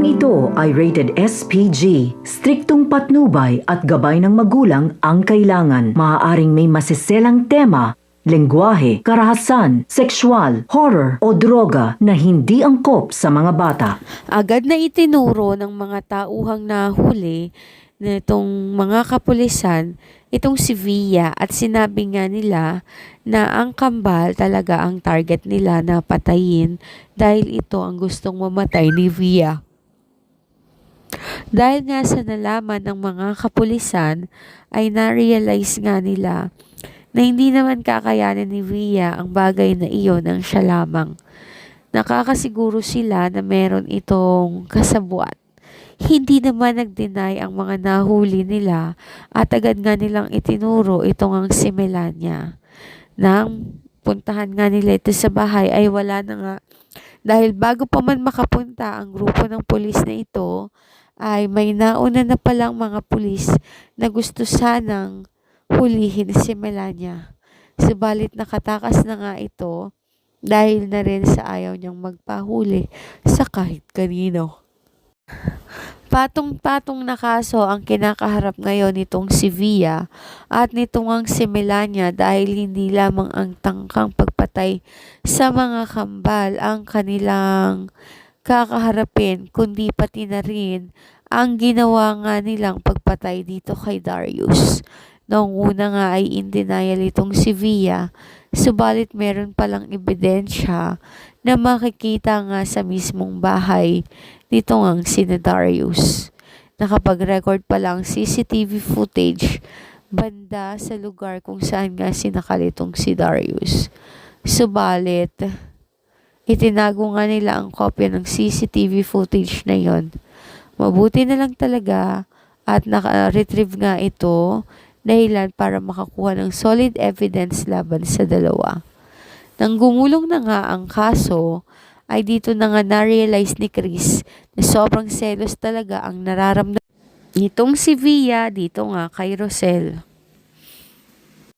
ito ay rated SPG. Striktong patnubay at gabay ng magulang ang kailangan. Maaaring may masiselang tema, lengguwahe, karahasan, sexual, horror o droga na hindi angkop sa mga bata. Agad na itinuro ng mga tauhang nahuli nitong mga kapulisan itong si Via at sinabi nga nila na ang kambal talaga ang target nila na patayin dahil ito ang gustong mamatay ni Via. Dahil nga sa nalaman ng mga kapulisan ay na-realize nga nila na hindi naman kakayanin ni Via ang bagay na iyon ng siya lamang. Nakakasiguro sila na meron itong kasabuat. Hindi naman nag-deny ang mga nahuli nila at agad nga nilang itinuro itong ang si Melania. Nang puntahan nga nila ito sa bahay ay wala na nga. Dahil bago pa man makapunta ang grupo ng pulis na ito ay may nauna na palang mga pulis na gusto sanang hulihin si Melania. Subalit nakatakas na nga ito dahil na rin sa ayaw niyang magpahuli sa kahit kanino. Patong-patong na kaso ang kinakaharap ngayon nitong si Via at nitong ang si Melania dahil hindi lamang ang tangkang pagpatay sa mga kambal ang kanilang kakaharapin kundi pati na rin ang ginawa nga nilang pagpatay dito kay Darius. Noong una nga ay in denial itong si Via, subalit meron palang ebidensya na makikita nga sa mismong bahay nito ngang si Darius. Nakapag-record pa lang CCTV footage banda sa lugar kung saan nga sinakalitong si Darius. Subalit, itinago nga nila ang kopya ng CCTV footage na yon. Mabuti na lang talaga at naka-retrieve nga ito dahilan para makakuha ng solid evidence laban sa dalawa. Nang gumulong na nga ang kaso, ay dito na nga na-realize ni Chris na sobrang selos talaga ang nararamdaman nitong si Via dito nga kay Rosel.